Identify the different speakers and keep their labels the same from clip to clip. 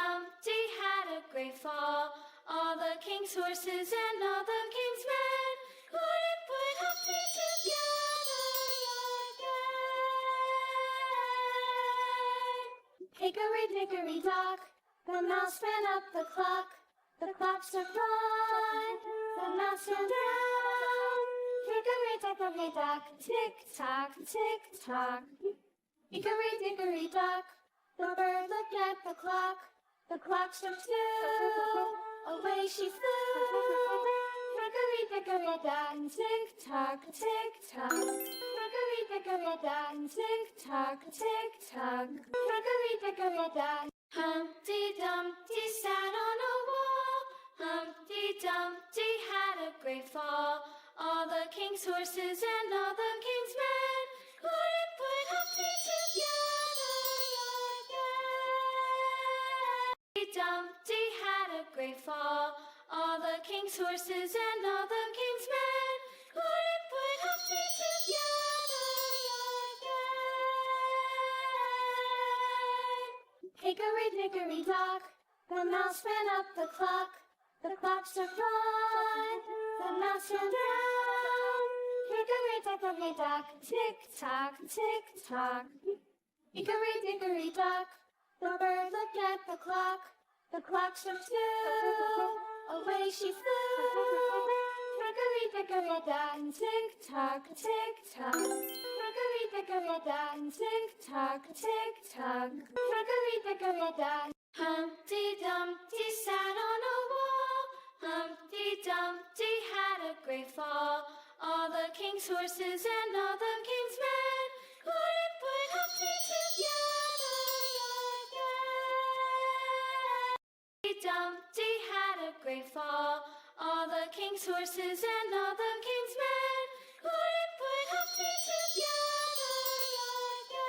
Speaker 1: Dumpty had a great fall. All the king's horses and all the king's men couldn't put Humpty together again. Hickory-dickory-dock, the mouse ran up the clock. The clock struck one, the mouse ran down. Hickory-dickory-dock, tick-tock, tick-tock. Hickory-dickory-dock, the bird looked at the clock. The clock struck two, away she flew. Hickory-dickory-dock, tick-tock, tick-tock. Hickory-dickory-dock, tick-tock, tick-tock. Hickory-dickory-dock. Humpty Dumpty sat on a wall. Humpty Dumpty had a great fall. All the king's horses and all the king's men couldn't put Humpty together again. Humpty Dumpty had a great fall. All the king's horses and all the king's men couldn't put Humpty together again. Hickory-dickory-dock, the mouse ran up the clock. The clock struck one, the mouse ran down. Hickory-dickory-dock, tick-tock, tick-tock. Hickory-dickory-dock, the bird looked at the clock. The clock struck two, away she flew. Hickory-dickory-dock, tick-tock, tick-tock. Hickory-dickory-dock, tick-tock, tick-tock. Hickory-dickory-dock. Humpty Dumpty sat on a wall. Humpty Dumpty had a great fall. All the king's horses and all the king's men couldn't put Humpty together again. Humpty Dumpty had a great fall. All the king's horses and all the king's men couldn't put Humpty together again.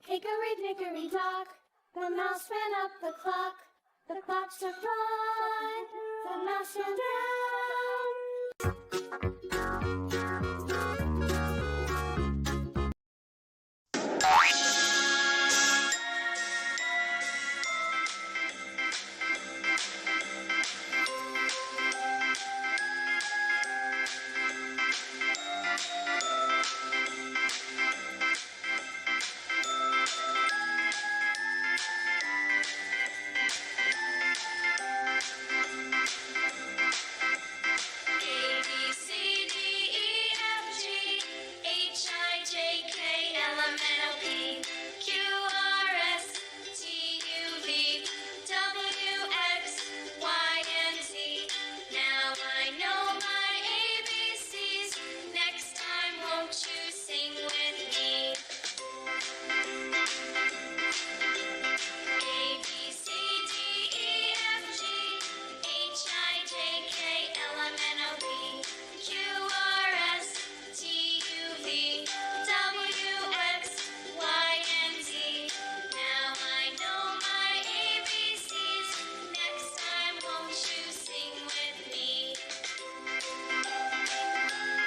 Speaker 1: Hickory-dickory-dock, the mouse ran up the clock. The clock struck one, the mouse ran down.